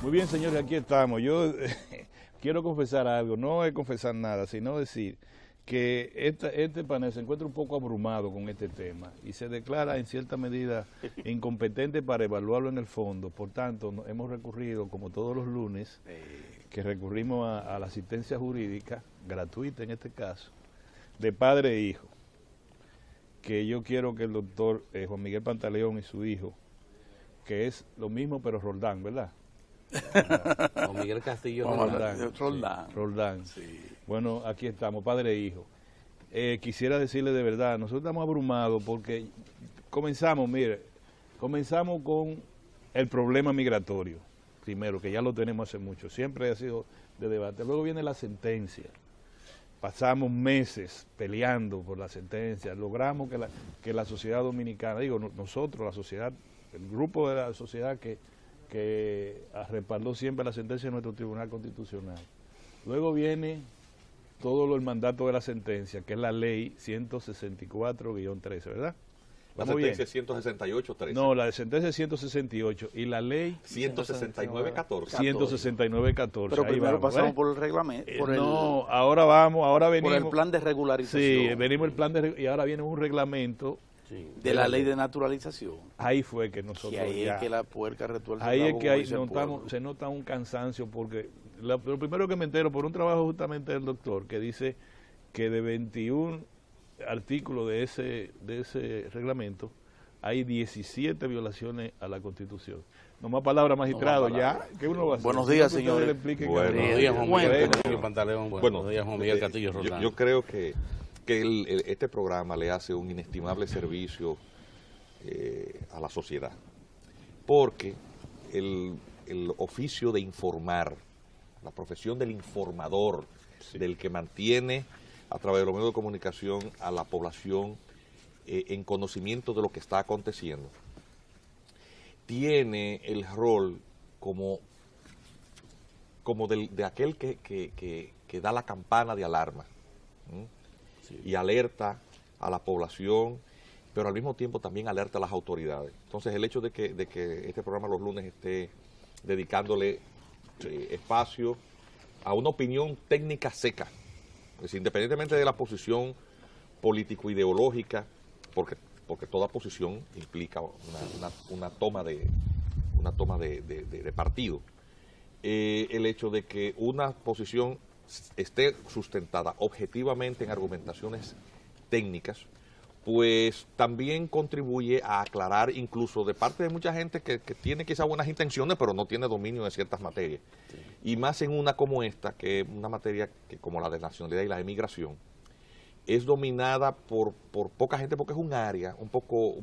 Muy bien, señores, aquí estamos. Yo quiero confesar algo, no es confesar nada, sino decir que este panel se encuentra un poco abrumado con este tema y se declara en cierta medida incompetente para evaluarlo en el fondo. Por tanto, hemos recurrido, como todos los lunes, que recurrimos a la asistencia jurídica, gratuita en este caso, de padre e hijo, que yo quiero que el doctor Juan Miguel Pantaleón y su hijo, que es lo mismo pero Roldán, ¿verdad? Juan Miguel Castillo Roldán. Roldán. Sí, Roldán. Sí. Bueno, aquí estamos, padre e hijo. Quisiera decirle de verdad, nosotros estamos abrumados porque comenzamos con el problema migratorio, primero, que ya lo tenemos hace mucho, siempre ha sido de debate. Luego viene la sentencia. Pasamos meses peleando por la sentencia, logramos que la sociedad dominicana, nosotros, la sociedad, el grupo de la sociedad que respaldó siempre la sentencia de nuestro Tribunal Constitucional. Luego viene todo el mandato de la sentencia, que es la ley 164-13, ¿verdad? La sentencia es 168-13. No, la sentencia es 168 y la ley 169-14. 169-14. Pero ahí primero vamos, pasamos por el reglamento. ahora venimos. Por el plan de regularización. Sí, venimos el plan y ahora viene un reglamento. Sí. De la ley de naturalización. Ahí fue que nosotros Y ahí es que la puerca retuerce el ahí rabo, es que como dice el se nota un cansancio porque lo primero que me entero por un trabajo justamente del doctor que dice que de 21 artículos de ese reglamento hay 17 violaciones a la Constitución. No más palabras, magistrado, ya. ¿Qué uno va a hacer? Buenos días, Quiero que señores. ustedes le expliquen Buenos Buenos días, Juan Miguel Cuéntenos. Castillo Pantaleón. Buenos días, Juan Miguel Castillo Roldán. yo creo que este programa le hace un inestimable servicio a la sociedad, porque el oficio de informar, la profesión del informador, del que mantiene a través de los medios de comunicación a la población en conocimiento de lo que está aconteciendo, tiene el rol como de aquel que da la campana de alarma, ¿sí? Y alerta a la población, pero al mismo tiempo también alerta a las autoridades. Entonces el hecho de que este programa los lunes esté dedicándole espacio a una opinión técnica seca, es decir, independientemente de la posición político-ideológica, porque toda posición implica una toma de partido, el hecho de que una posición esté sustentada objetivamente en argumentaciones técnicas, pues también contribuye a aclarar, incluso de parte de mucha gente que tiene quizás buenas intenciones, pero no tiene dominio de ciertas materias. Sí. Y más en una como esta, que es una materia que, como la de nacionalidad y la emigración, es dominada por poca gente, porque es un área un poco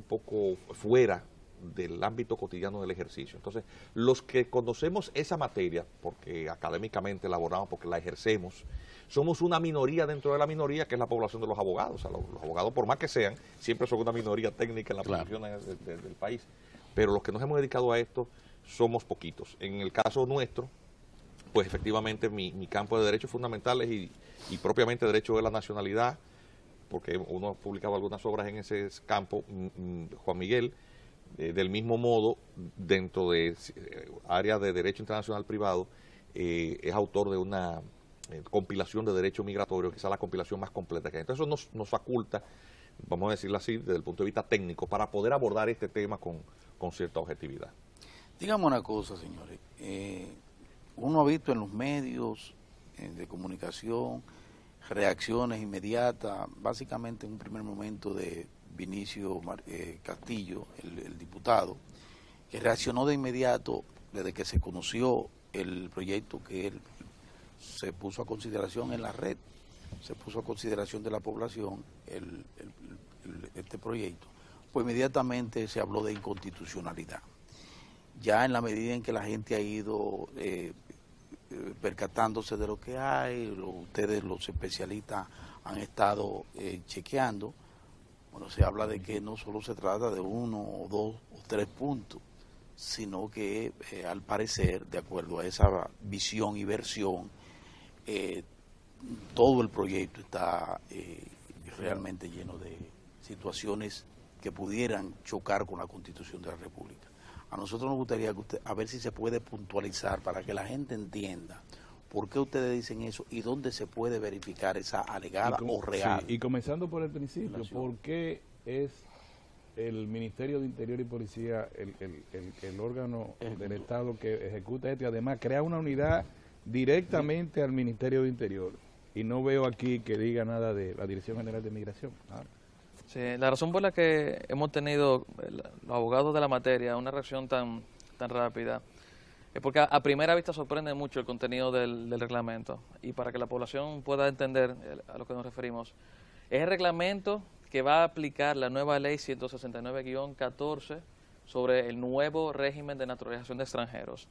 fuera del ámbito cotidiano del ejercicio. Entonces, los que conocemos esa materia, porque académicamente elaboramos, porque la ejercemos, somos una minoría dentro de la minoría, que es la población de los abogados. O sea, los abogados, por más que sean, siempre son una minoría técnica en las profesiones del país. Pero los que nos hemos dedicado a esto somos poquitos. En el caso nuestro, pues efectivamente mi campo de derechos fundamentales y propiamente derecho de la nacionalidad, porque uno ha publicado algunas obras en ese campo, Juan Miguel, del mismo modo, dentro de área de derecho internacional privado, es autor de una compilación de derecho migratorio, quizá la compilación más completa que hay. Entonces eso nos faculta, vamos a decirlo así, desde el punto de vista técnico, para poder abordar este tema con cierta objetividad. Dígame una cosa, señores. Uno ha visto en los medios de comunicación reacciones inmediatas, básicamente en un primer momento de Vinicio Castillo, el diputado, que reaccionó de inmediato desde que se conoció el proyecto que él se puso a consideración en la red, se puso a consideración de la población este proyecto, pues inmediatamente se habló de inconstitucionalidad. Ya en la medida en que la gente ha ido percatándose de lo que hay, ustedes los especialistas han estado chequeando, bueno, se habla de que no solo se trata de 1 o 2 o 3 puntos, sino que al parecer, de acuerdo a esa visión y versión, todo el proyecto está realmente lleno de situaciones que pudieran chocar con la Constitución de la República. a nosotros nos gustaría que usted, a ver si se puede puntualizar para que la gente entienda por qué ustedes dicen eso y dónde se puede verificar esa alegada o real. Sí, y comenzando por el principio, ¿por qué es el Ministerio de Interior y Policía el órgano del Estado que ejecuta esto y además crea una unidad directamente al Ministerio de Interior? Y no veo aquí que diga nada de la Dirección General de Migración. Sí, la razón por la que hemos tenido los abogados de la materia una reacción tan rápida es porque a primera vista sorprende mucho el contenido del reglamento, y para que la población pueda entender a lo que nos referimos, es el reglamento que va a aplicar la nueva ley 169-14 sobre el nuevo régimen de naturalización de extranjeros.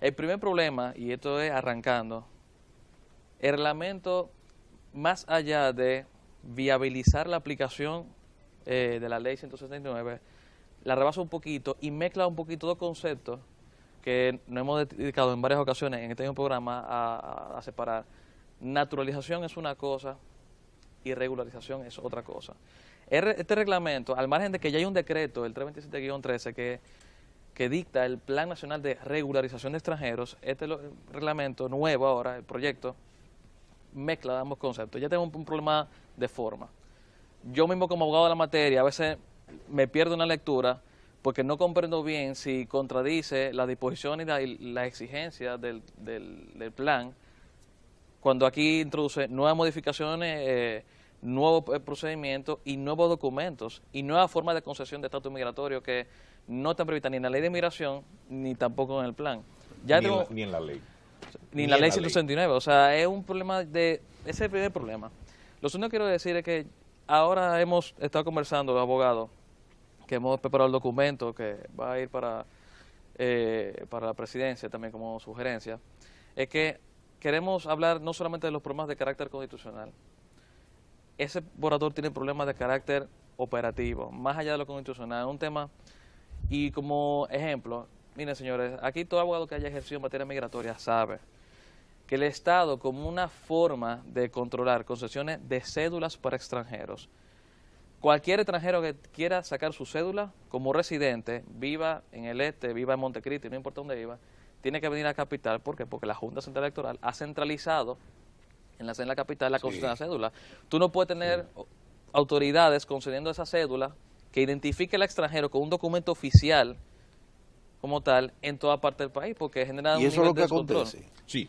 El primer problema, y esto es arrancando, el reglamento, más allá de viabilizar la aplicación de la ley 169, la rebasa un poquito y mezcla un poquito dos conceptos que nos hemos dedicado en varias ocasiones en este mismo programa a separar. Naturalización es una cosa y regularización es otra cosa. Este reglamento, al margen de que ya hay un decreto, el 327-13, que dicta el Plan Nacional de Regularización de Extranjeros, este reglamento nuevo ahora, el proyecto, mezcla ambos conceptos. Ya tenemos un problema de forma. Yo mismo como abogado de la materia a veces me pierdo una lectura porque no comprendo bien si contradice la disposición y la exigencia del plan, cuando aquí introduce nuevas modificaciones, nuevos procedimientos y nuevos documentos y nuevas formas de concesión de estatus migratorio que no están previstas ni en la ley de inmigración ni tampoco en el plan. Ya ni en la ley. Ni en la ley 169, o sea, es un problema ese es el primer problema. Lo segundo que quiero decir es que ahora hemos estado conversando los abogados, que hemos preparado el documento que va a ir para la presidencia también como sugerencia, es que queremos hablar no solamente de los problemas de carácter constitucional. Ese borrador tiene problemas de carácter operativo, más allá de lo constitucional, un tema, y como ejemplo, miren señores, aquí todo abogado que haya ejercido en materia migratoria sabe que el Estado, como una forma de controlar concesiones de cédulas para extranjeros, cualquier extranjero que quiera sacar su cédula como residente, viva en el este, viva en Montecristi, no importa dónde viva, tiene que venir a la capital. ¿Por qué? Porque la Junta Central Electoral ha centralizado en la capital la concesión de la cédula. Tú no puedes tener autoridades concediendo esa cédula que identifique al extranjero con un documento oficial como tal en toda parte del país, porque genera un nivel de descontrol. Sí,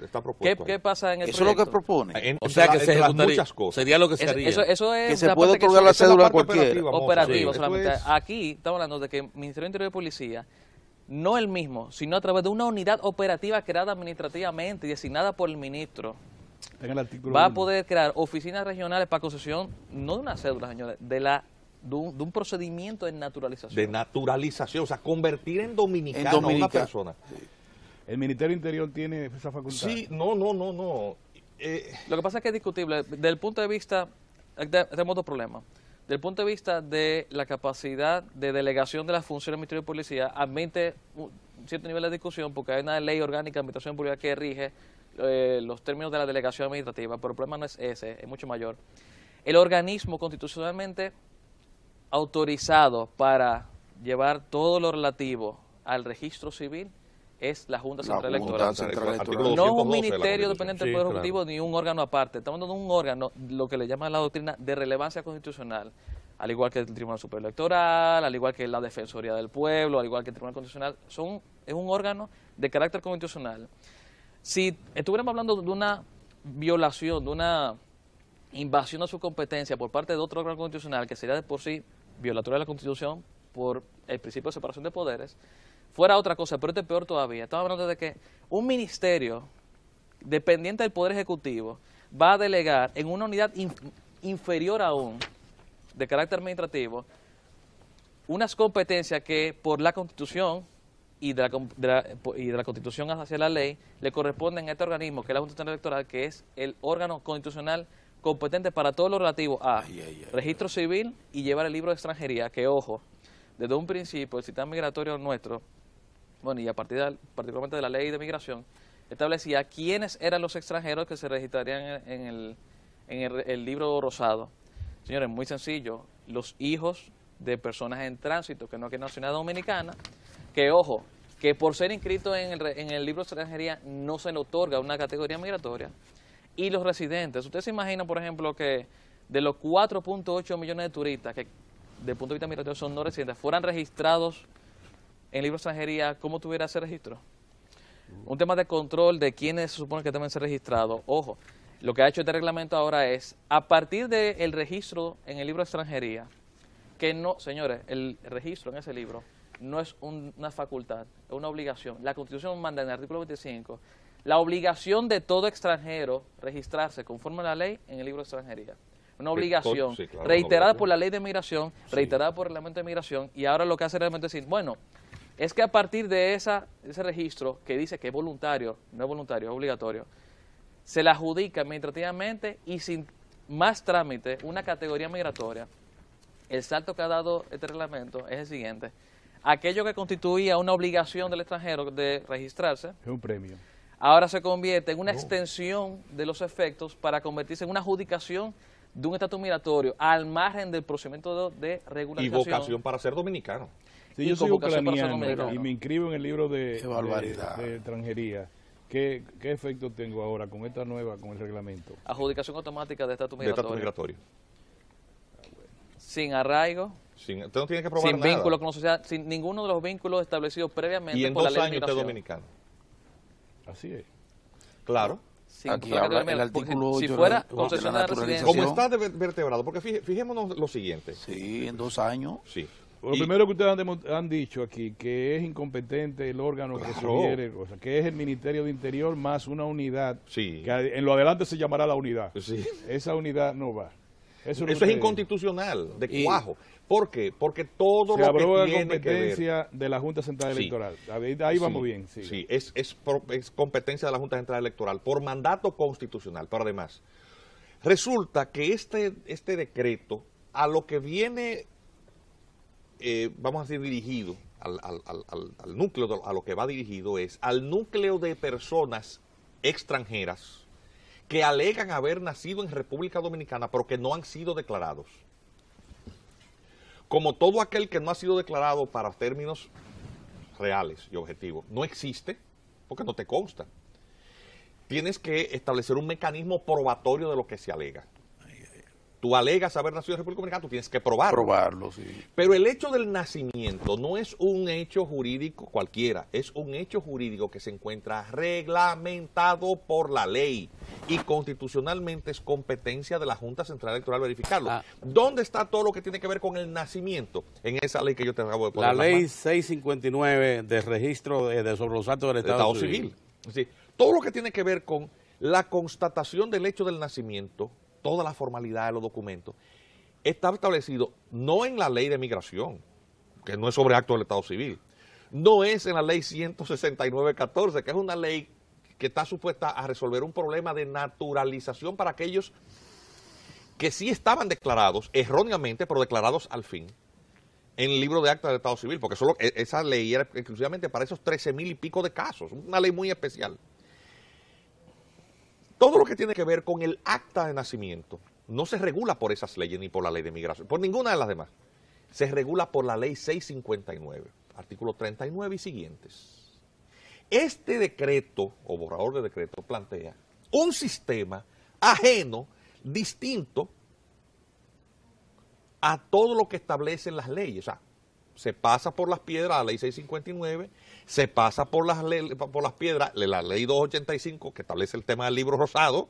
está propuesto. ¿Qué pasa en el proyecto? Eso es lo que propone. O sea, que se ejecutaría muchas cosas. Sería lo que se haría. Eso es que se puede otorgar la cédula a cualquiera. Operativo solamente. Aquí estamos hablando de que el Ministerio de Interior y Policía, no el mismo, sino a través de una unidad operativa creada administrativamente y designada por el ministro, va a poder crear oficinas regionales para concesión, no de una cédula, señores, de un procedimiento de naturalización. De naturalización, o sea, convertir en dominicano a una persona. ¿El Ministerio del Interior tiene esa facultad? Sí, no. Lo que pasa es que es discutible. Desde el punto de vista, tenemos dos problemas. Desde el punto de vista de la capacidad de delegación de las funciones del Ministerio de Policía, admite un cierto nivel de discusión porque hay una ley orgánica de administración pública que rige los términos de la delegación administrativa, pero el problema no es ese, es mucho mayor. El organismo constitucionalmente autorizado para llevar todo lo relativo al registro civil es la Junta Central Electoral. No es un ministerio dependiente del Poder Ejecutivo ni un órgano aparte. Estamos hablando de un órgano, lo que le llaman la doctrina de relevancia constitucional, al igual que el Tribunal Superior Electoral, al igual que la Defensoría del Pueblo, al igual que el Tribunal Constitucional. Es un órgano de carácter constitucional. Si estuviéramos hablando de una violación, de una invasión a su competencia por parte de otro órgano constitucional, que sería de por sí violatoria de la Constitución por el principio de separación de poderes, fuera otra cosa, pero esto es peor todavía. Estamos hablando de que un ministerio dependiente del Poder Ejecutivo va a delegar en una unidad inferior aún, de carácter administrativo, unas competencias que por la Constitución y de la Constitución hacia la ley le corresponden a este organismo, que es la Junta Central Electoral, que es el órgano constitucional competente para todo lo relativo a registro civil y llevar el libro de extranjería, que ojo, desde un principio el sistema migratorio nuestro, bueno, y a partir particularmente de la ley de migración, establecía quiénes eran los extranjeros que se registrarían en el libro rosado. Señores, muy sencillo, los hijos de personas en tránsito que no tienen nacionalidad dominicana que ojo, que por ser inscrito en el libro de extranjería no se le otorga una categoría migratoria. Y los residentes, usted se imagina, por ejemplo, que de los 4.8 millones de turistas que, desde el punto de vista migratorio, son no residentes, fueran registrados en el libro de extranjería, ¿cómo tuviera ese registro? Un tema de control de quiénes se supone que deben ser registrados. Ojo, lo que ha hecho este reglamento ahora es, a partir del registro en el libro de extranjería, que no, señores, el registro en ese libro no es una facultad, es una obligación. La Constitución manda en el artículo 25 la obligación de todo extranjero registrarse conforme a la ley en el libro de extranjería. Una obligación sí, claro, reiterada por la ley de migración, reiterada por el reglamento de migración, y ahora lo que hace el reglamento es decir, bueno, es que a partir de ese registro que dice que es voluntario, no es voluntario, es obligatorio, se le adjudica administrativamente y sin más trámite una categoría migratoria. El salto que ha dado este reglamento es el siguiente. Aquello que constituía una obligación del extranjero de registrarse, es un premio. Ahora se convierte en una extensión de los efectos para convertirse en una adjudicación de un estatus migratorio al margen del procedimiento de Y regularización. vocación para ser dominicano. Si yo soy convocación para ser ucraniano dominicano. y me inscribo en el libro de barbaridad. extranjería, ¿qué efecto tengo ahora con esta nueva, con el reglamento? Adjudicación automática de estatus De estatus migratorio. migratorio. Sin arraigo, Usted no tiene que probar sin nada. vínculo con la sociedad, sin ninguno de los vínculos establecidos previamente Y en por la 2 ley de años usted es migración. dominicano. Así es. Claro. Sin Aquí fuera habla que- el porque artículo si 8 fuera de la concesión de la naturalización. residencia, Como está vertebrado, porque fijémonos lo siguiente. Sí, en 2 años. Sí. Lo primero que ustedes han dicho aquí, que es incompetente el órgano que Claro. sugiere, o sea, que es el Ministerio de Interior más una unidad, Sí. que en lo adelante se llamará la unidad. Sí. Esa unidad no va. Eso es inconstitucional, de cuajo. ¿Por qué? Porque todo Se lo abroga que tiene que ver... competencia de la Junta Central Sí. Electoral. Ahí vamos bien. Sí. Sí, es competencia de la Junta Central Electoral por mandato constitucional. Pero además, resulta que este decreto, a lo que viene, vamos a decir, dirigido, al núcleo, a lo que va dirigido es al núcleo de personas extranjeras que alegan haber nacido en República Dominicana, pero que no han sido declarados. Como todo aquel que no ha sido declarado para términos reales y objetivos no existe, porque no te consta, tienes que establecer un mecanismo probatorio de lo que se alega. Tú alegas haber nacido en República Dominicana, tú tienes que probarlo. Probarlo, sí. Pero el hecho del nacimiento no es un hecho jurídico cualquiera, es un hecho jurídico que se encuentra reglamentado por la ley y constitucionalmente es competencia de la Junta Central Electoral verificarlo. ¿Dónde está todo lo que tiene que ver con el nacimiento? En esa ley que yo te acabo de poner. La ley 659 de registro sobre los actos del Estado Civil. Es decir, todo lo que tiene que ver con la constatación del hecho del nacimiento, toda la formalidad de los documentos, está establecido no en la ley de migración, que no es sobre actos del Estado Civil, no es en la ley 169-14, que es una ley que está supuesta a resolver un problema de naturalización para aquellos que sí estaban declarados erróneamente, pero declarados al fin, en el libro de actas del Estado Civil, porque solo esa ley era exclusivamente para esos 13,000 y pico de casos, una ley muy especial. Todo lo que tiene que ver con el acta de nacimiento no se regula por esas leyes ni por la ley de migración, por ninguna de las demás. Se regula por la ley 659, artículo 39 y siguientes. Este decreto, o borrador de decreto, plantea un sistema ajeno, distinto a todo lo que establecen las leyes. O sea, se pasa por las piedras la ley 659, se pasa por las piedras la ley 285 que establece el tema del libro rosado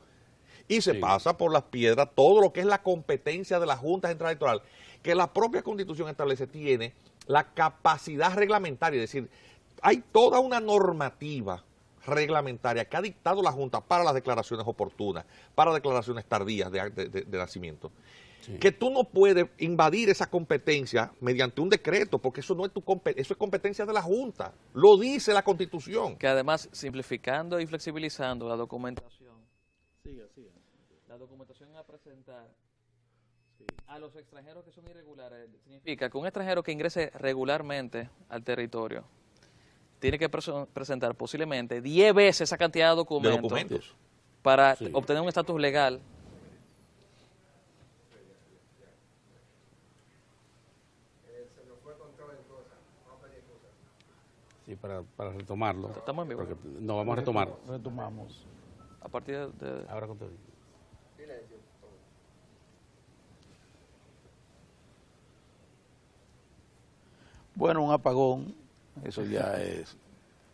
y se pasa por las piedras todo lo que es la competencia de la Junta Central Electoral, que la propia Constitución establece tiene la capacidad reglamentaria, es decir, hay toda una normativa reglamentaria que ha dictado la Junta para las declaraciones oportunas, para declaraciones tardías de nacimiento. Sí. Que tú no puedes invadir esa competencia mediante un decreto, porque eso no es eso es competencia de la Junta, lo dice la Constitución. Que además, simplificando y flexibilizando la documentación, la documentación a presentar a los extranjeros que son irregulares, significa que un extranjero que ingrese regularmente al territorio tiene que presentar posiblemente 10 veces esa cantidad de documentos para obtener un estatus legal. Sí, para retomarlo. Estamos en vivo. Porque no, vamos a retomar. Retomamos. A partir de... Ahora con todo. Bueno, un apagón, eso ya es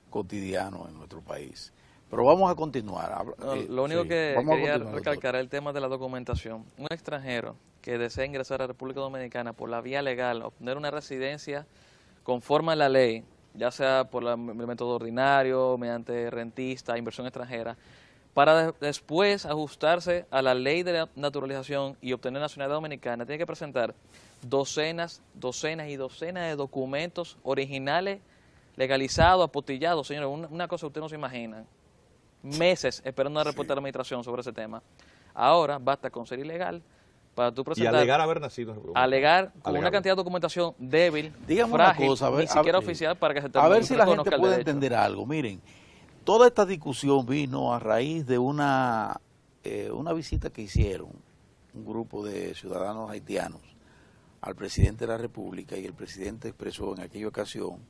cotidiano en nuestro país. Pero vamos a continuar. No, lo único Sí, que vamos a quería continuar, recalcar es el tema de la documentación. Un extranjero que desea ingresar a la República Dominicana por la vía legal, obtener una residencia conforme a la ley, ya sea por el método ordinario, mediante rentista, inversión extranjera, para después ajustarse a la ley de la naturalización y obtener nacionalidad dominicana, tiene que presentar docenas y docenas de documentos originales, legalizados, apostillados. Señores, una cosa que ustedes no se imaginan. Meses esperando una respuesta de la administración sobre ese tema. Ahora basta con ser ilegal para tú presentar... Y alegar haber nacido en República Alegar con Dominicana. una cantidad de documentación débil, Dígame una frágil, cosa, a ver, ni siquiera a ver, oficial para que se A ver si la gente reconozca el puede derecho. entender algo. Miren, toda esta discusión vino a raíz de una visita que hicieron un grupo de ciudadanos haitianos al presidente de la República, y el presidente expresó en aquella ocasión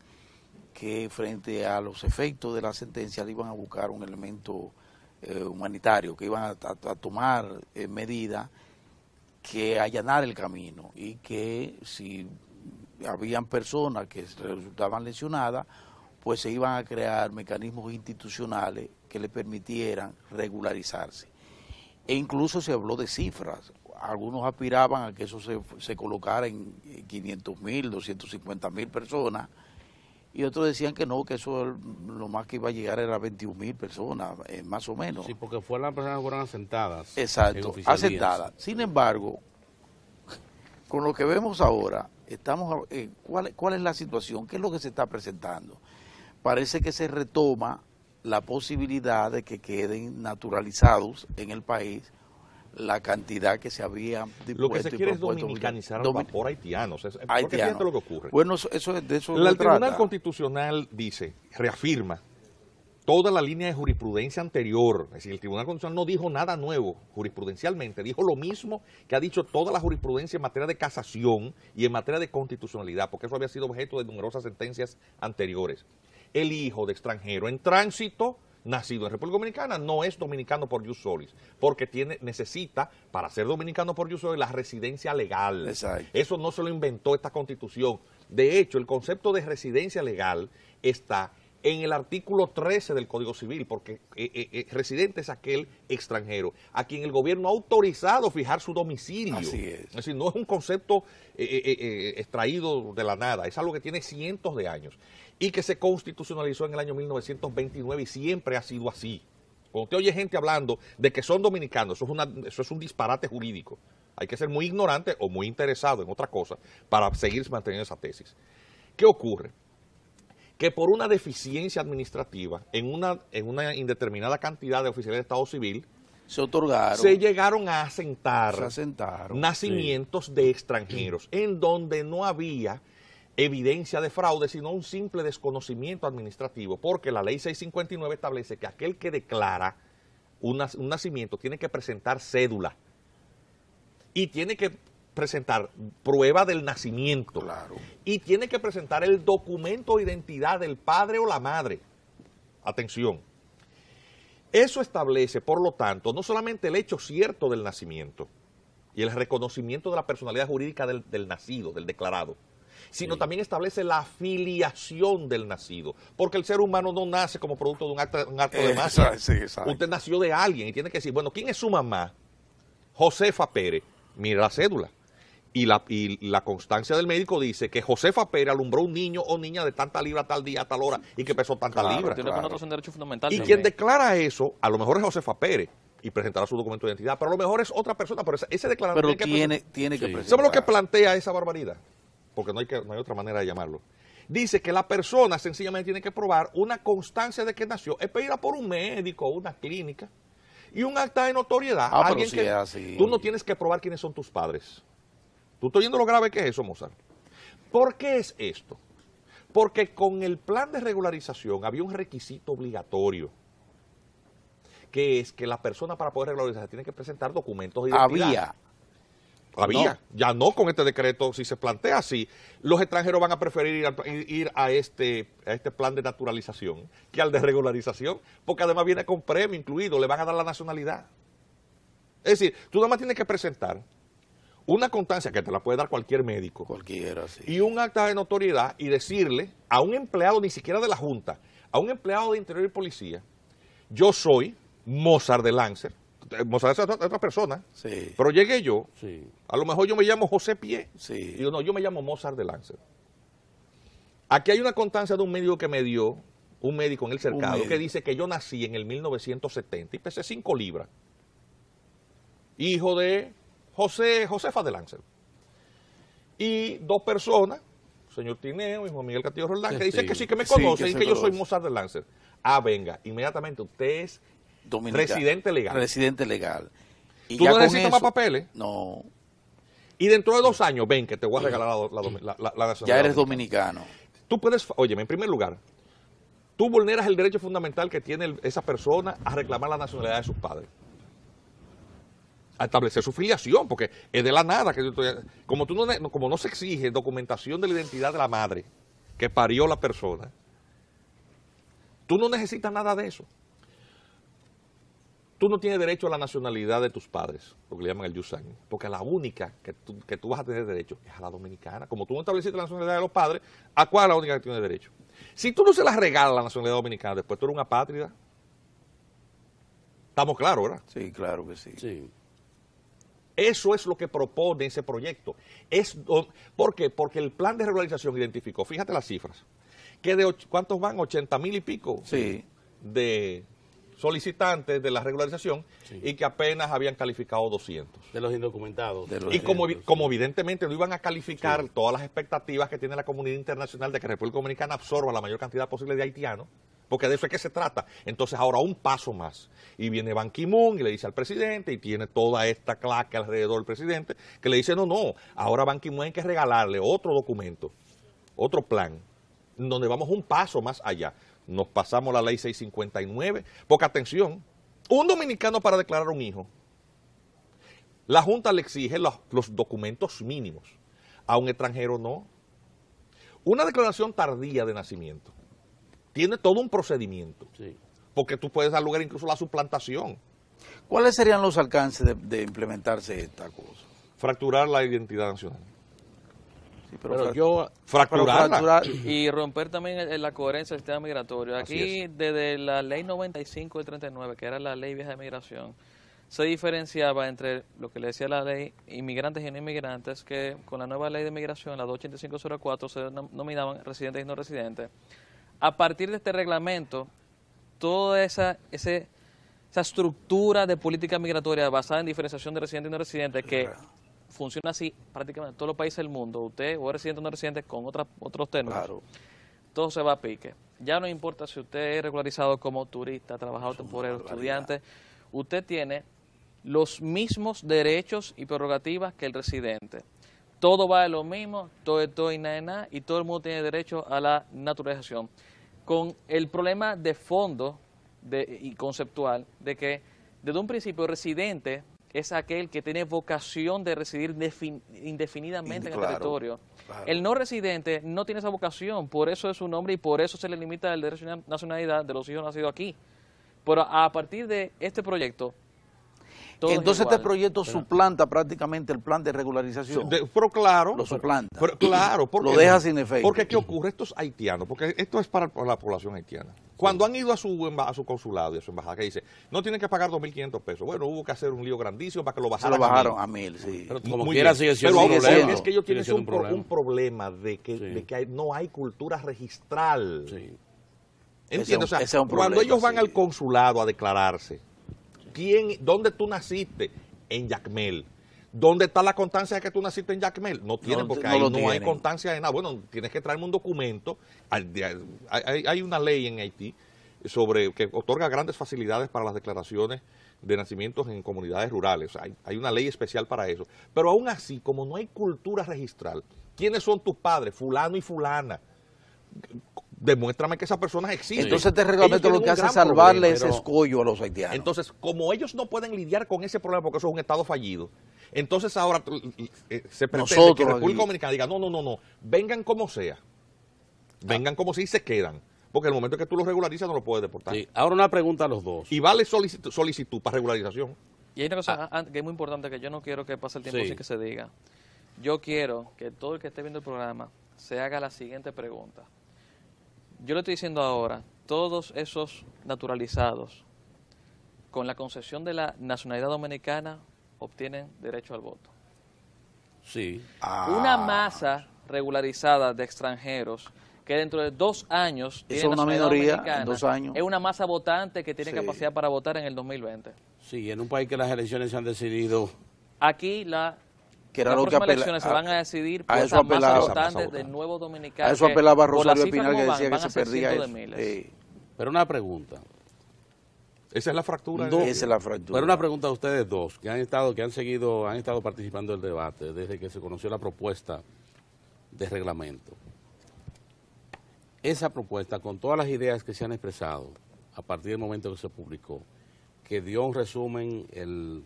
que frente a los efectos de la sentencia le iban a buscar un elemento humanitario, que iban a tomar medidas que allanar el camino, y que si habían personas que resultaban lesionadas, pues se iban a crear mecanismos institucionales que le permitieran regularizarse. E incluso se habló de cifras. Algunos aspiraban a que eso se colocara en 500,000, 250,000 personas, y otros decían que no, que eso lo más que iba a llegar era 21,000 personas, más o menos. Sí, porque las personas fueron asentadas. Exacto, asentadas. Sin embargo, con lo que vemos ahora, ¿cuál es la situación? ¿Qué es lo que se está presentando? Parece que se retoma la posibilidad de que queden naturalizados en el país la cantidad que se había dispuesto. Lo que se quiere es dominicanizar al vapor haitianos. Porque fíjate lo que ocurre. Bueno, eso es de eso. El Tribunal Constitucional dice, reafirma toda la línea de jurisprudencia anterior. Es decir, el Tribunal Constitucional no dijo nada nuevo jurisprudencialmente, dijo lo mismo que ha dicho toda la jurisprudencia en materia de casación y en materia de constitucionalidad, porque eso había sido objeto de numerosas sentencias anteriores. El hijo de extranjero en tránsito, nacido en República Dominicana, no es dominicano por jus solis, porque necesita, para ser dominicano por jus solis, la residencia legal. Exacto. Eso no se lo inventó esta Constitución. De hecho, el concepto de residencia legal está en el artículo 13 del Código Civil, porque residente es aquel extranjero a quien el gobierno ha autorizado fijar su domicilio. Así es. Es decir, no es un concepto extraído de la nada, es algo que tiene cientos de años y que se constitucionalizó en el año 1929 y siempre ha sido así. Cuando usted oye gente hablando de que son dominicanos, eso es un disparate jurídico. Hay que ser muy ignorante o muy interesado en otra cosa para seguir manteniendo esa tesis. ¿Qué ocurre? Que por una deficiencia administrativa en una indeterminada cantidad de oficiales de Estado Civil se otorgaron, se llegaron a asentar nacimientos de extranjeros en donde no había evidencia de fraude, sino un simple desconocimiento administrativo, porque la ley 659 establece que aquel que declara un nacimiento tiene que presentar cédula y tiene que presentar prueba del nacimiento, claro, y tiene que presentar el documento de identidad del padre o la madre. Atención. Eso establece, por lo tanto, no solamente el hecho cierto del nacimiento y el reconocimiento de la personalidad jurídica del nacido, del declarado, sino también establece la filiación del nacido, porque el ser humano no nace como producto de un acto de magia. Sí, usted nació de alguien y tiene que decir, bueno, ¿quién es su mamá? Josefa Pérez. Mira la cédula. Y la constancia del médico dice que Josefa Pérez alumbró un niño o niña de tanta libra a tal día, a tal hora, y que pesó tanta libra. Tiene un derecho fundamental. Y también. quien declara eso, a lo mejor es Josefa Pérez, y presentará su documento de identidad, pero a lo mejor es otra persona, pero ese declarante pero tiene que presentar. ¿Sabe lo que plantea esa barbaridad? Porque no hay otra manera de llamarlo. Dice que la persona sencillamente tiene que probar una constancia de que nació, expedida por un médico o una clínica, y un acta de notoriedad. Alguien que así. Tú no tienes que probar quiénes son tus padres. ¿Tú estás oyendo lo grave que es eso, Mozart? ¿Por qué es esto? Porque con el plan de regularización había un requisito obligatorio, que es que la persona para poder regularizarse tiene que presentar documentos de identidad. Había, ya no con este decreto. Si se plantea así, los extranjeros van a preferir ir a este plan de naturalización que al de regularización, porque además viene con premio incluido, le van a dar la nacionalidad. Es decir, tú nada más tienes que presentar una constancia que te la puede dar cualquier médico. Cualquiera, sí. Y un acta de notoriedad y decirle a un empleado, ni siquiera de la Junta, a un empleado de Interior y Policía, yo soy Mozart de Lancer. Mozart es otra persona, Sí. pero llegué yo, Sí. a lo mejor yo me llamo José Pie, Sí. digo, no, yo me llamo Mozart de Lancer. Aquí hay una constancia de un médico que me dio, un médico en el cercado, que dice que yo nací en el 1970 y pesé 5 libras. Hijo de Josefa de Lancer. Y 2 personas, señor Tineo y Juan Miguel Castillo Roldán, que dicen que sí, que me conocen y que yo soy Mozart de Lancer. Ah, venga, inmediatamente usted es residente legal. Residente legal. Y ¿Tú ya no con necesitas más eso- papeles? No, Y dentro de 2 años, ven que te voy a regalar la nacionalidad. ya eres dominicano. Tú puedes, óyeme, en primer lugar, tú vulneras el derecho fundamental que tiene esa persona a reclamar la nacionalidad de sus padres. A establecer su filiación, porque es de la nada. Como no se exige documentación de la identidad de la madre que parió la persona, tú no necesitas nada de eso. Tú no tienes derecho a la nacionalidad de tus padres, lo que le llaman el Yusan, porque la única que tú vas a tener derecho es a la dominicana. Como tú no estableciste la nacionalidad de los padres, ¿a cuál es la única que tiene derecho? Si tú no se la regalas la nacionalidad dominicana, después tú eres una apátrida. Estamos claros, ¿verdad? Sí, claro que sí. Sí. Eso es lo que propone ese proyecto. ¿Por qué? Porque el plan de regularización identificó, fíjate las cifras, que ¿cuántos van? 80,000 y pico Sí. de solicitantes de la regularización y que apenas habían calificado 200. De los indocumentados. Y como evidentemente no iban a calificar todas las expectativas que tiene la comunidad internacional de que República Dominicana absorba la mayor cantidad posible de haitianos, porque de eso es que se trata. Entonces ahora un paso más. Y viene Ban Ki-moon y le dice al presidente, y tiene toda esta claque alrededor del presidente, que le dice, no, ahora Ban Ki-moon hay que regalarle otro documento, otro plan, donde vamos un paso más allá. Nos pasamos la ley 659, porque atención, un dominicano para declarar un hijo, la Junta le exige los documentos mínimos, a un extranjero no. Una declaración tardía de nacimiento tiene todo un procedimiento, Sí. porque tú puedes dar lugar incluso a la suplantación, ¿Cuáles serían los alcances de implementarse esta cosa? fracturar la identidad nacional. Sí, Pero yo... Fracturarla. Y romper también la coherencia del sistema migratorio. Así Aquí, desde la ley 95 del 39, que era la ley vieja de migración, se diferenciaba entre lo que le decía la ley inmigrantes y no inmigrantes, que con la nueva ley de migración, la 28504, se denominaban residentes y no residentes. A partir de este reglamento, toda esa estructura de política migratoria basada en diferenciación de residentes y no residentes, que funciona así prácticamente en todos los países del mundo, usted o es residente o no residente con otros términos, Claro. todo se va a pique. Ya no importa si usted es regularizado como turista, trabajador temporal, estudiante, usted tiene los mismos derechos y prerrogativas que el residente. Todo va de lo mismo, todo y nada, y todo el mundo tiene derecho a la naturalización. Con el problema de fondo y conceptual de que desde un principio residente es aquel que tiene vocación de residir indefinidamente en el territorio. Claro. El no residente no tiene esa vocación, por eso es su nombre y por eso se le limita el derecho a nacionalidad de los hijos nacidos aquí. Pero a partir de este proyecto, todo es Entonces igual. este proyecto suplanta prácticamente el plan de regularización. Pero claro. Lo suplanta. Pero claro. ¿por Lo qué deja no? sin efecto. Porque ¿qué ocurre? Estos haitianos, porque esto es para la población haitiana. Cuando han ido a su consulado y a su embajada, que dice, no tienen que pagar 2.500 pesos. Bueno, hubo que hacer un lío grandísimo para que lo Se bajaran. lo bajaron a a 1.000, sí. Pero mil. como Muy quiera bien. sigue siendo Pero un ahora problema. es que ellos Sigue tienen siendo un problema de que no hay cultura registral. Sí. ¿Entiendes? Ese es un cuando problema, ellos van sí. al consulado a declararse, ¿dónde tú naciste? En Jacmel. ¿Dónde está la constancia de que tú naciste en Jacmel? No tienen, porque no ahí lo no hay tienen. constancia de nada. Bueno, tienes que traerme un documento. Hay una ley en Haití que otorga grandes facilidades para las declaraciones de nacimientos en comunidades rurales. O sea, hay una ley especial para eso. Pero aún así, como no hay cultura registral, ¿quiénes son tus padres? Fulano y fulana. Demuéstrame que esas personas existen. Entonces este Ellos reglamento lo tienen que un hace es gran salvarle problema, ese pero- escollo a los haitianos. Entonces, como ellos no pueden lidiar con ese problema porque eso es un Estado fallido, Entonces ahora se pretende Nosotros que República aquí. Dominicana diga, no, vengan como sea. Vengan como sea y se quedan. Porque en el momento que tú los regularizas no los puedes deportar. Sí. Ahora una pregunta a los dos. Y vale solicitud para regularización. Y hay una cosa que es muy importante que yo no quiero que pase el tiempo Sí. sin que se diga. Yo quiero que todo el que esté viendo el programa se haga la siguiente pregunta. Yo le estoy diciendo ahora, todos esos naturalizados con la concesión de la nacionalidad dominicana obtienen derecho al voto. Sí. Una masa regularizada de extranjeros que dentro de 2 años Eso tiene es una nacionalidad minoría, en dominicana, 2 años. es una masa votante que tiene Sí. capacidad para votar en el 2020. Sí, en un país que las elecciones se han decidido. Aquí Que era las lo que próximas apela- elecciones se van a decidir a por eso esa masa apelaba. votante Esa de masa nuevos dominicanos. A eso apelaba por la Rosario cifra Espinal, que como decía van que a se ser perdía cientos eso. de miles. Pero una pregunta. Esa es la fractura. No. Esa es la fractura. Pero una pregunta a ustedes dos, que han estado participando del debate desde que se conoció la propuesta de reglamento. Esa propuesta, con todas las ideas que se han expresado a partir del momento que se publicó, que dio un resumen el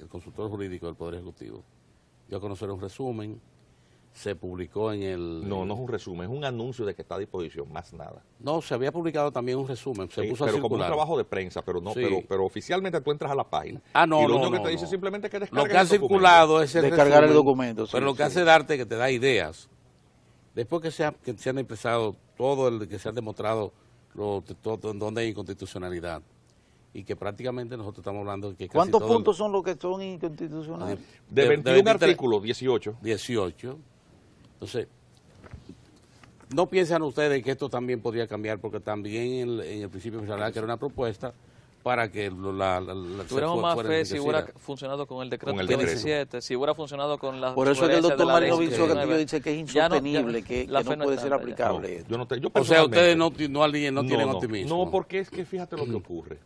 consultor jurídico del Poder Ejecutivo, dio a conocer un resumen, se publicó en el... No es un resumen, es un anuncio de que está a disposición, más nada. No, se había publicado también un resumen, se puso a pero como un circular. trabajo de prensa, pero no, Sí. pero oficialmente tú entras a la página. Ah, no, y lo no, único no, que te dice no. simplemente que Lo descargues que ha el documento. circulado es el Descargar el resumen, documento, sí, pero lo que sí. hace darte que te da ideas. Después que se han expresado que se han demostrado donde hay inconstitucionalidad y que prácticamente nosotros estamos hablando de que casi ¿Cuántos todo puntos son los que son inconstitucionales? De 21 23 artículos, 18. 18. Entonces, ¿no piensan ustedes que esto también podría cambiar? Porque también en el principio se hablaba que era una propuesta para que Tuviéramos más fuera fe si hubiera enriquecida. funcionado con el decreto Con el decreto. 17, si hubiera funcionado con la Por eso es que el sugerencia doctor de la ley Marino Vincio 19. Castillo dice que es Ya no- insostenible, ya que la no fe no puede es ser tanta ya. aplicable esto. Yo no, yo O sea, ustedes personalmente- no tienen optimismo. No, porque es que fíjate lo que ocurre.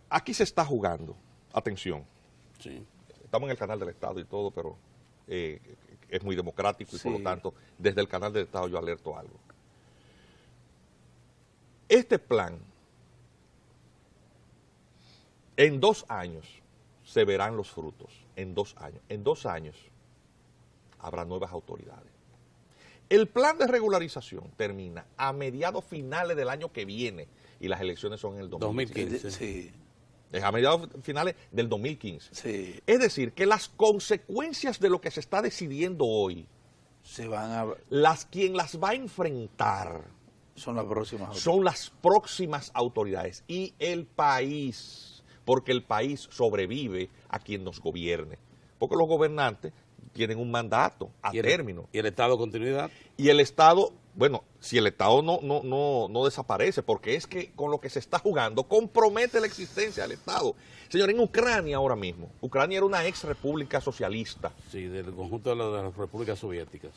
Aquí se está jugando, atención, Sí. estamos en el canal del Estado y todo, pero es muy democrático y por Sí. lo tanto, desde el canal del Estado yo alerto algo. Este plan, en 2 años se verán los frutos, en 2 años. En 2 años habrá nuevas autoridades. El plan de regularización termina a mediados finales del año que viene y las elecciones son en el 2015. 2015. Sí, Es a mediados finales del 2015. sí. Es decir, que las consecuencias de lo que se está decidiendo hoy, Se van a... quien las va a enfrentar Son las próximas. son las próximas autoridades y el país, porque el país sobrevive a quien nos gobierne, porque los gobernantes tienen un mandato a término. ¿Y el Estado continuidad? Y el Estado, bueno, si el Estado no desaparece, porque es que con lo que se está jugando compromete la existencia del Estado. Señor, en Ucrania ahora mismo, Ucrania era una ex república socialista, Sí, del conjunto de las repúblicas soviéticas.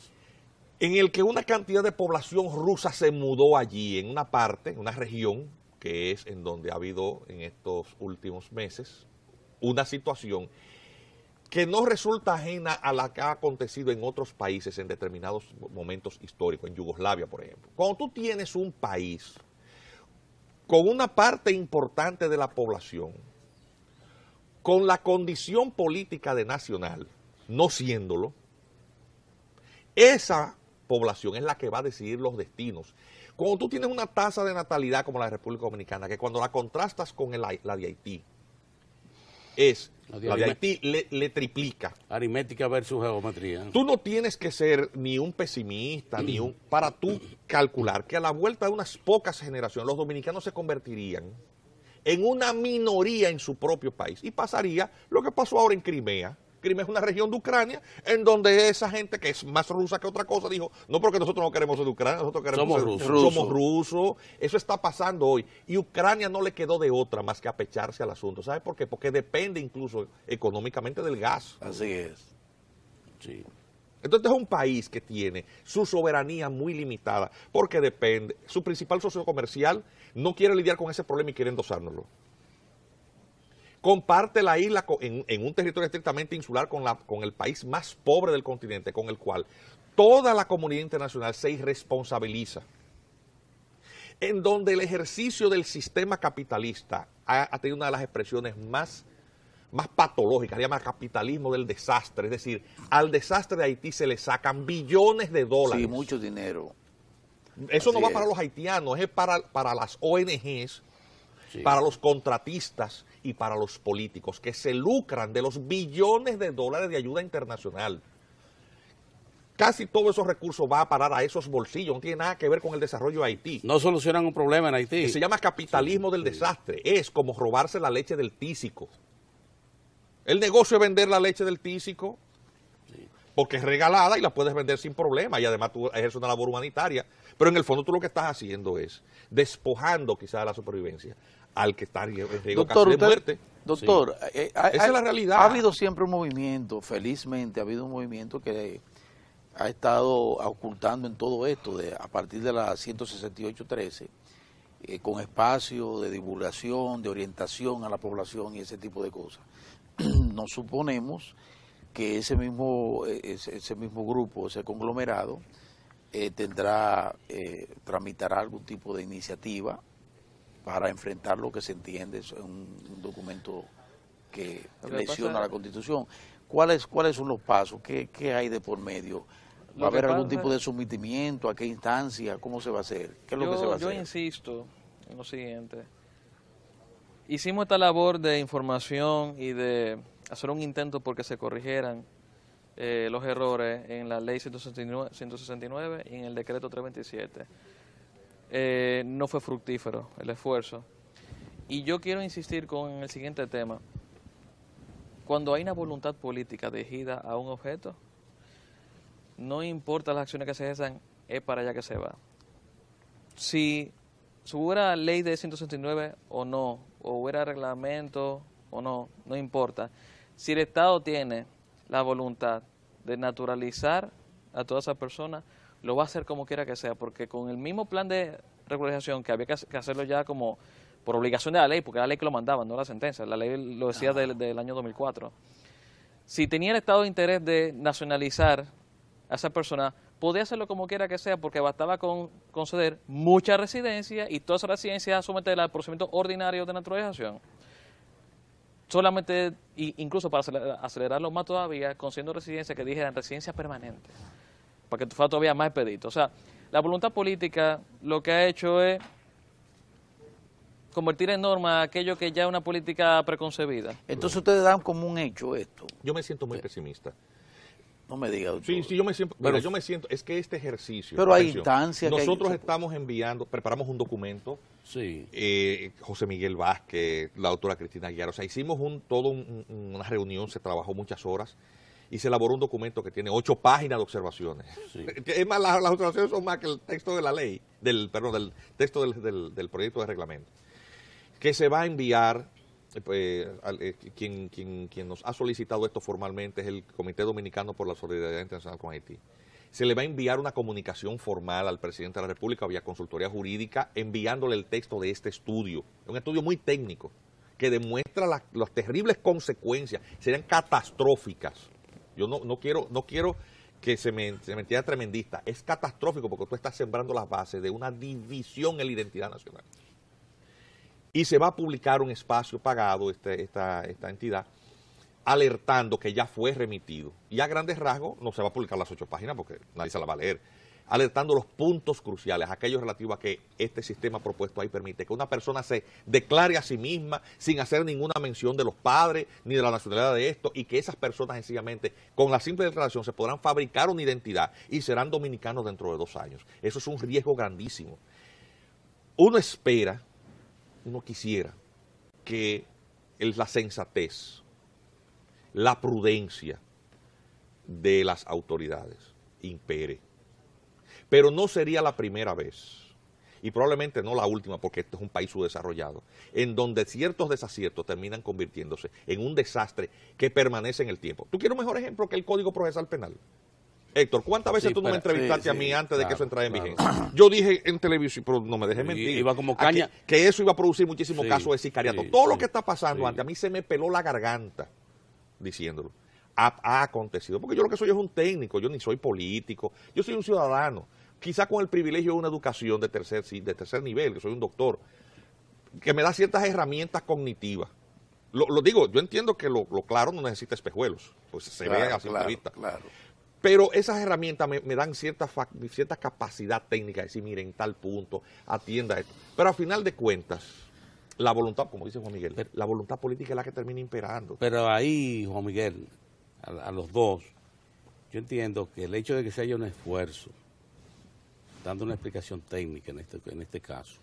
en el que una cantidad de población rusa se mudó allí, en una parte, en una región, que es en donde ha habido en estos últimos meses una situación que no resulta ajena a la que ha acontecido en otros países en determinados momentos históricos, en Yugoslavia, por ejemplo. Cuando tú tienes un país con una parte importante de la población, con la condición política de nacional, no siéndolo, esa población es la que va a decidir los destinos. Cuando tú tienes una tasa de natalidad como la de República Dominicana, que cuando la contrastas con la de Haití, la de Haití le triplica. Aritmética versus geometría. Tú no tienes que ser ni un pesimista, para tú calcular que a la vuelta de unas pocas generaciones los dominicanos se convertirían en una minoría en su propio país y pasaría lo que pasó ahora en Crimea. Crimea es una región de Ucrania en donde esa gente que es más rusa que otra cosa dijo, no porque nosotros no queremos ser de Ucrania, nosotros queremos somos rusos. Eso está pasando hoy. Y Ucrania no le quedó de otra más que apecharse al asunto. ¿Sabe por qué? Porque depende incluso económicamente del gas. Así es. Sí. Entonces es un país que tiene su soberanía muy limitada porque depende, su principal socio comercial no quiere lidiar con ese problema y quiere endosárnoslo. Comparte la isla en un territorio estrictamente insular con el país más pobre del continente, con el cual toda la comunidad internacional se irresponsabiliza. En donde el ejercicio del sistema capitalista ha tenido una de las expresiones más más patológica, se llama capitalismo del desastre. Es decir, al desastre de Haití se le sacan billones de dólares. Sí, mucho dinero. Eso no Así va para es. los haitianos, es para las ONGs, Sí. para los contratistas y para los políticos que se lucran de los billones de dólares de ayuda internacional. Casi todos esos recursos va a parar a esos bolsillos, no tiene nada que ver con el desarrollo de Haití. No solucionan un problema en Haití. Que se llama capitalismo del desastre. Es como robarse la leche del tísico. El negocio es vender la leche del tísico porque es regalada y la puedes vender sin problema y además tú ejerces una labor humanitaria. Pero en el fondo tú lo que estás haciendo es despojando quizás de la supervivencia al que está en riesgo casi de muerte. Doctor, Esa es la realidad. Ha habido siempre un movimiento, felizmente ha habido un movimiento que ha estado ocultando en todo esto a partir de la 168.13, con espacio de divulgación, de orientación a la población y ese tipo de cosas. Nos suponemos que ese mismo grupo, ese conglomerado, tramitará algún tipo de iniciativa para enfrentar lo que se entiende es un documento que lesiona la Constitución. ¿Cuáles son los pasos? ¿Qué hay de por medio? ¿Va a haber algún tipo de sometimiento? ¿A qué instancia? ¿Cómo se va a hacer? ¿Qué es lo que se va a hacer? Yo insisto en lo siguiente. Hicimos esta labor de información y de hacer un intento porque se corrigieran los errores en la ley 169 y en el decreto 327. No fue fructífero el esfuerzo. Y yo quiero insistir con el siguiente tema. Cuando hay una voluntad política dirigida a un objeto, no importa las acciones que se ejerzan, es para allá que se va. Si hubiera ley de 169 o no, o hubiera reglamento o no, no importa. Si el Estado tiene la voluntad de naturalizar a todas esas personas, lo va a hacer como quiera que sea, porque con el mismo plan de regularización que había que hacerlo ya como por obligación de la ley, porque era la ley que lo mandaba, no la sentencia, la ley lo decía del año 2004. Si tenía el Estado interés de nacionalizar a esa persona, podía hacerlo como quiera que sea, porque bastaba con conceder mucha residencia y toda esa residencia someterla al procedimiento ordinario de naturalización. Solamente, incluso para acelerarlo más todavía, concediendo residencia que dijeran residencia permanente, para que fuera todavía más expedito. O sea, la voluntad política lo que ha hecho es convertir en norma aquello que ya es una política preconcebida. Entonces ustedes dan como un hecho esto. Yo me siento muy pesimista. No me diga, doctor. Sí, yo me siento, mira, yo me siento, es que este ejercicio. Pero hay atención, instancias. nosotros estamos preparamos un documento, Sí. José Miguel Vázquez, la doctora Cristina Aguiar, o sea, hicimos una reunión, se trabajó muchas horas y se elaboró un documento que tiene 8 páginas de observaciones. Sí. Es más, las observaciones son más que el texto de la ley, del texto del proyecto de reglamento, que se va a enviar. Quien nos ha solicitado esto formalmente es el Comité Dominicano por la Solidaridad Internacional con Haití. Se le va a enviar una comunicación formal al presidente de la República vía consultoría jurídica, enviándole el texto de este estudio. Es un estudio muy técnico que demuestra las terribles consecuencias, serían catastróficas. Yo no quiero que se me entienda tremendista, es catastrófico porque tú estás sembrando las bases de una división en la identidad nacional. Y se va a publicar un espacio pagado, esta entidad, alertando que ya fue remitido. Y a grandes rasgos, no se va a publicar las 8 páginas porque nadie se la va a leer, alertando los puntos cruciales, aquellos relativos a que este sistema propuesto ahí permite que una persona se declare a sí misma sin hacer ninguna mención de los padres ni de la nacionalidad de esto, y que esas personas sencillamente, con la simple declaración, se podrán fabricar una identidad y serán dominicanos dentro de 2 años. Eso es un riesgo grandísimo. Uno quisiera que la sensatez, la prudencia de las autoridades impere. Pero no sería la primera vez, y probablemente no la última, porque este es un país subdesarrollado, en donde ciertos desaciertos terminan convirtiéndose en un desastre que permanece en el tiempo. ¿Tú quieres un mejor ejemplo que el Código Procesal Penal? Héctor, ¿cuántas veces tú no me entrevistaste a mí antes de que eso entrara en vigencia? Yo dije en televisión, pero no me dejé mentir, iba como caña. que eso iba a producir muchísimos casos de sicariato. Todo lo que está pasando antes, a mí se me peló la garganta diciéndolo. Ha acontecido, porque yo lo que soy es un técnico, yo ni soy político, yo soy un ciudadano, quizá con el privilegio de una educación de tercer nivel, que soy un doctor, que me da ciertas herramientas cognitivas. Lo digo, yo entiendo que lo claro no necesita espejuelos, pues se ve a simple vista. Claro. Pero esas herramientas me dan cierta capacidad técnica de decir, miren, en tal punto, atienda esto. Pero al final de cuentas, la voluntad, como dice Juan Miguel, la voluntad política es la que termina imperando. Pero ahí, Juan Miguel, a los dos, yo entiendo que el hecho de que se haya un esfuerzo, dando una explicación técnica en este caso,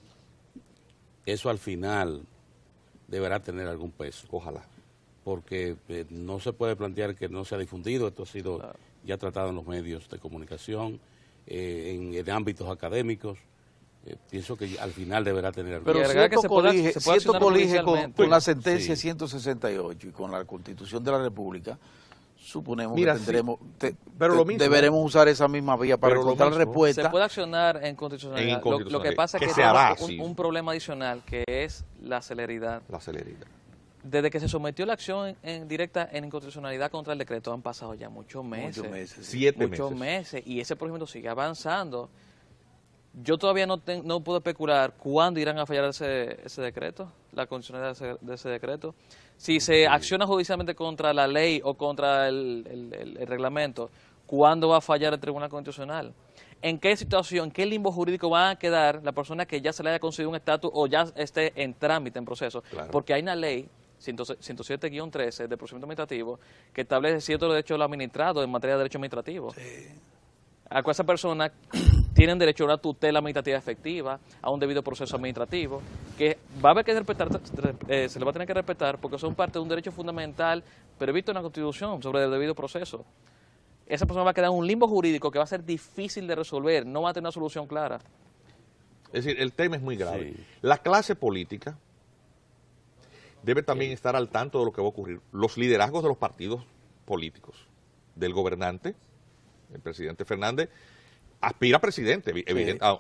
eso al final deberá tener algún peso. Ojalá. Porque no se puede plantear que no se ha difundido, esto ha sido ya tratado en los medios de comunicación, en ámbitos académicos. Pienso que al final deberá tener algún Pero peso. si esto colige con la sentencia Sí. 168 y con la Constitución de la República, suponemos Mira, que tendremos, pero lo mismo, deberemos usar esa misma vía para pero lo encontrar mismo, respuesta. Se puede accionar en constitucionalidad. Lo que pasa es que que se hará, tenemos sí. un problema adicional, que es la celeridad. La celeridad. Desde que se sometió la acción directa en inconstitucionalidad contra el decreto han pasado ya muchos meses. Muchos meses. 7 Muchos meses. meses. Y ese procedimiento sigue avanzando. Yo todavía no puedo especular cuándo irán a fallar ese decreto, la constitucionalidad de ese decreto. Si se acciona judicialmente contra la ley o contra el reglamento, ¿cuándo va a fallar el Tribunal Constitucional? ¿En qué situación, qué limbo jurídico van a quedar la persona que ya se le haya concedido un estatus o ya esté en trámite, en proceso? Claro. Porque hay una ley 107-13 de procedimiento administrativo que establece ciertos derechos de los administrados en materia de derecho administrativo. A cual esa persona tienen derecho a una tutela administrativa efectiva, a un debido proceso administrativo, que va a haber que respetar, se le va a tener que respetar porque son parte de un derecho fundamental previsto en la Constitución sobre el debido proceso. Esa persona va a quedar en un limbo jurídico que va a ser difícil de resolver, no va a tener una solución clara. Es decir, el tema es muy grave. Sí. La clase política debe también estar al tanto de lo que va a ocurrir. Los liderazgos de los partidos políticos, del gobernante, el presidente Fernández, aspira a presidente,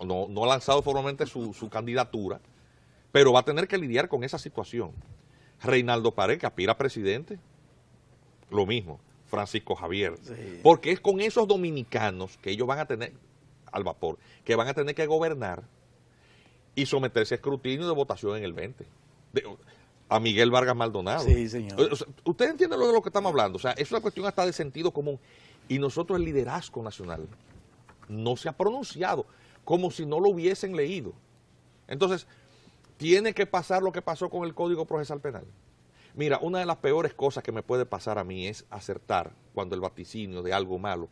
no ha lanzado formalmente su candidatura, pero va a tener que lidiar con esa situación. Reinaldo Pared, que aspira a presidente, lo mismo. Francisco Javier, porque es con esos dominicanos que ellos van a tener al vapor, que van a tener que gobernar y someterse a escrutinio de votación en el 20. A Miguel Vargas Maldonado. Sí, señor. O sea, ¿usted entiende de lo que estamos hablando? O sea, es una cuestión hasta de sentido común. Y nosotros, el liderazgo nacional, no se ha pronunciado, como si no lo hubiesen leído. Entonces, tiene que pasar lo que pasó con el Código Procesal Penal. Mira, una de las peores cosas que me puede pasar a mí es acertar cuando el vaticinio de algo malo.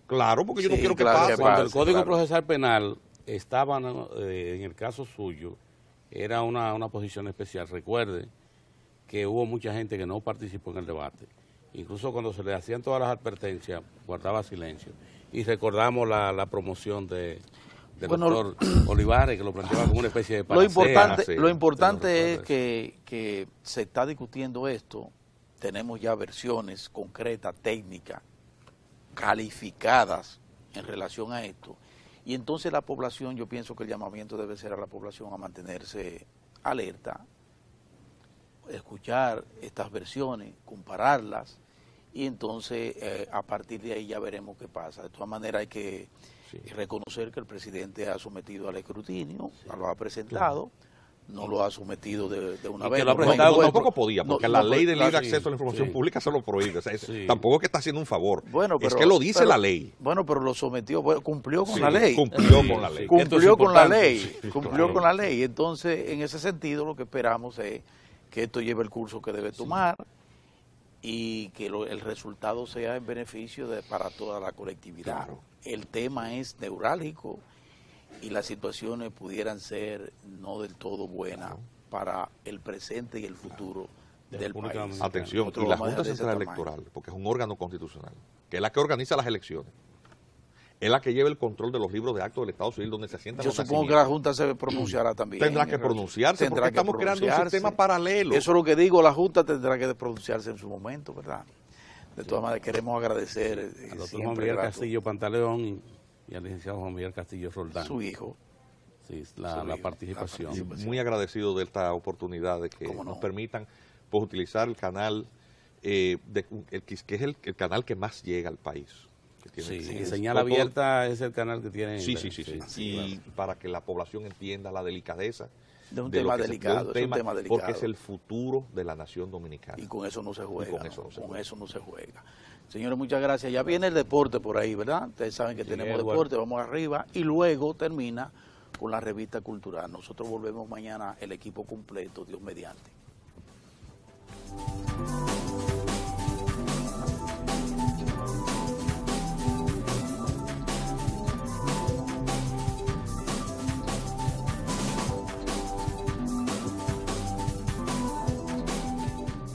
Claro, porque yo no quiero que pase. Cuando el Código Procesal Penal estaba en el caso suyo, era una posición especial. Recuerde que hubo mucha gente que no participó en el debate. Incluso cuando se le hacían todas las advertencias, guardaba silencio. Y recordamos la promoción del doctor Olivares, que lo planteaba como una especie de panacea. Lo importante es que se está discutiendo esto, tenemos ya versiones concretas, técnicas, calificadas en relación a esto, y entonces la población, yo pienso que el llamamiento debe ser a la población a mantenerse alerta, escuchar estas versiones, compararlas, y entonces a partir de ahí ya veremos qué pasa. De todas maneras hay que reconocer que el presidente ha sometido al escrutinio, lo ha presentado, no lo ha sometido de una vez. Tampoco podía, porque la ley de libre acceso a la información pública se lo prohíbe. O sea, tampoco es que está haciendo un favor, es que lo dice la ley. Bueno, pero lo sometió, cumplió con la ley. Cumplió con la ley. Cumplió con la ley, cumplió con la ley. Entonces, en ese sentido, lo que esperamos es que esto lleve el curso que debe tomar y que el resultado sea en beneficio para toda la colectividad. Claro. El tema es neurálgico y las situaciones pudieran ser no del todo buenas para el presente y el futuro del país. Atención, y la Junta Central Electoral, porque es un órgano constitucional, que es la que organiza las elecciones, es la que lleva el control de los libros de actos del Estado Civil donde se sientan Yo los supongo que la Junta se pronunciará también. Tendrá que pronunciarse, porque estamos creando un sistema paralelo. Eso es lo que digo, la Junta tendrá que pronunciarse en su momento, ¿verdad? De todas maneras, queremos agradecer al doctor Juan Miguel Castillo Pantaleón y al licenciado Juan Miguel Castillo Roldán. Su hijo. Sí, la participación. Muy agradecido de esta oportunidad de que nos permitan pues, utilizar el canal, que es el canal que más llega al país. que tiene. Sí, es Señal todo- Abierta es el canal que tiene. Sí, sí, sí, sí. Y para que la población entienda la delicadeza De un de lo tema que se- de delicado, un es un tema delicado. porque es el futuro de la nación dominicana. Y con eso no se juega. con eso no se con juega. eso no se juega. Señores, muchas gracias. Ya viene el deporte por ahí, ¿verdad? Ustedes saben que tenemos Eduardo. deporte, vamos arriba. Y luego termina con la revista cultural. Nosotros volvemos mañana el equipo completo, Dios mediante.